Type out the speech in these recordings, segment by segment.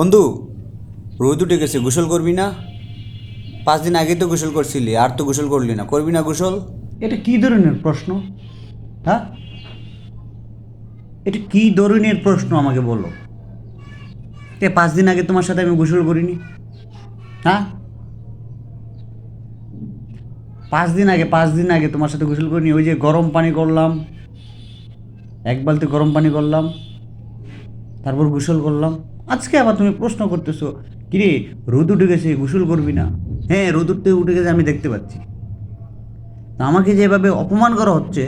বন্ধু, রোদ উঠে গেছে, গোসল করবি না? 5 দিন আগে তো গোসল করছিলি, আর তো গোসল করলি না, করবি না গোসল? এটা কি ধরনের প্রশ্ন? হ্যাঁ, এটা কি ধরনের প্রশ্ন আমাকে বলো। 5 দিন আগে তোমার সাথে আমি গোসল করিনি? হ্যাঁ, 5 দিন আগে তোমার সাথে গোসল করিনি। ওই যে গরম পানি করলাম, 1 বালতি গরম পানি করলাম, তারপর গোসল করলাম। আজকে আবার তুমি প্রশ্ন করতেছো, কিরে রোদ উঠে গেছে গোসল করবি না? হ্যাঁ, রোদ উঠে গেছে, আমি দেখতে পাচ্ছি। তা আমাকে যেভাবে অপমান করা হচ্ছে,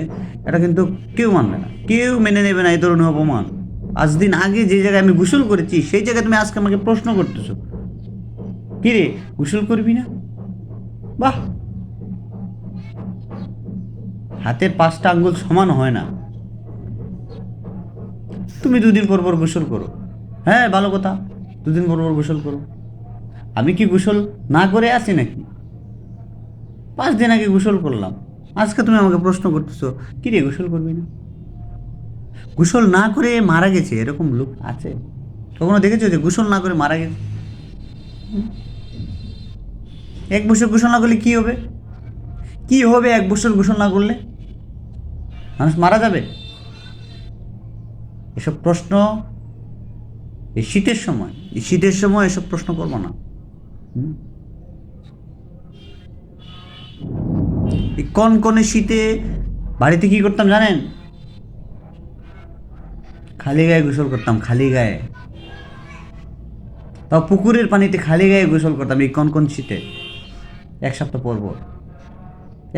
এটা কিন্তু কেউ মানবে না, কেউ মেনে নেবে না এই ধরনের অপমান। 5 দিন আগে যে জায়গায় আমি গোসল করেছি সেই জায়গায় তুমি আজকে আমাকে প্রশ্ন করতেছো, কিরে গোসল করবি না? বাহ, হাতের 5টা আঙ্গুল সমান হয় না। তুমি 2 দিন পর পর গোসল করো, হ্যাঁ ভালো কথা, 2 দিন পর পর গোসল করো। আমি কি গোসল না করে আছি নাকি? 5 দিন আগে গোসল করলাম, আজকে তুমি আমাকে প্রশ্ন করতেছো কিরে গোসল করবি না? গোসল না করে মারা গেছে এরকম লোক আছে? কখনো দেখেছো যে গোসল না করে মারা গেছে? 1 বছর গোসল না করলে কি হবে? কি হবে 1 বছর গোসল না করলে? মানুষ মারা যাবে? এসব প্রশ্ন এই শীতের সময় এসব প্রশ্ন করবো না। হুম? এই কনকনে শীতে বাড়িতে কি করতাম জানেন? খালি গায়ে গোসল করতাম, খালি গায়ে। তাও পুকুরের পানিতে খালি গায়ে গোসল করতাম এই কনকন শীতে। 1 সপ্তাহ পর পর,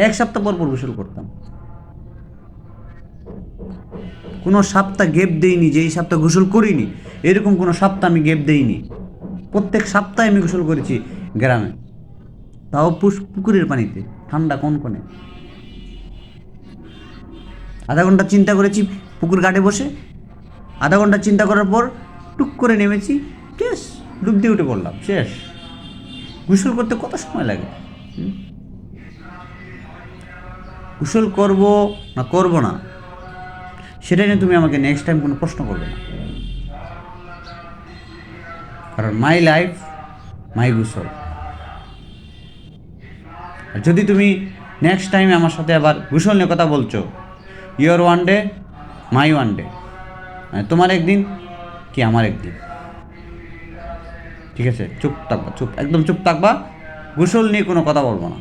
1 সপ্তাহ পর পর গোসল করতাম। কোনো সপ্তাহ গ্যাপ দেইনি যে এই সপ্তাহ গোসল করিনি, এরকম কোনো সপ্তাহ আমি গ্যাপ দেইনি। প্রত্যেক সপ্তাহে আমি গোসল করেছি গ্রামে, তাও পুকুরের পানিতে, ঠান্ডা কনকনে। আধা ঘন্টা চিন্তা করেছি পুকুর ঘাটে বসে, আধা ঘন্টা চিন্তা করার পর টুক করে নেমেছি, শেষ, ডুব দিয়ে উঠে পড়লাম, শেষ। গোসল করতে কত সময় লাগে? গোসল করব না করব না সেটা নিয়ে তুমি আমাকে নেক্সট টাইম কোনো প্রশ্ন করবে না, কারণ মাই লাইফ মাই গোসল। আর যদি তুমি নেক্সট টাইমে আমার সাথে আবার গোসল নিয়ে কথা বলছো, your one day my one day, মানে তোমার একদিন কি আমার একদিন। ঠিক আছে, চুপ থাকবা, চুপ, একদম চুপ থাকবা, গোসল নিয়ে কোনো কথা বলবো না।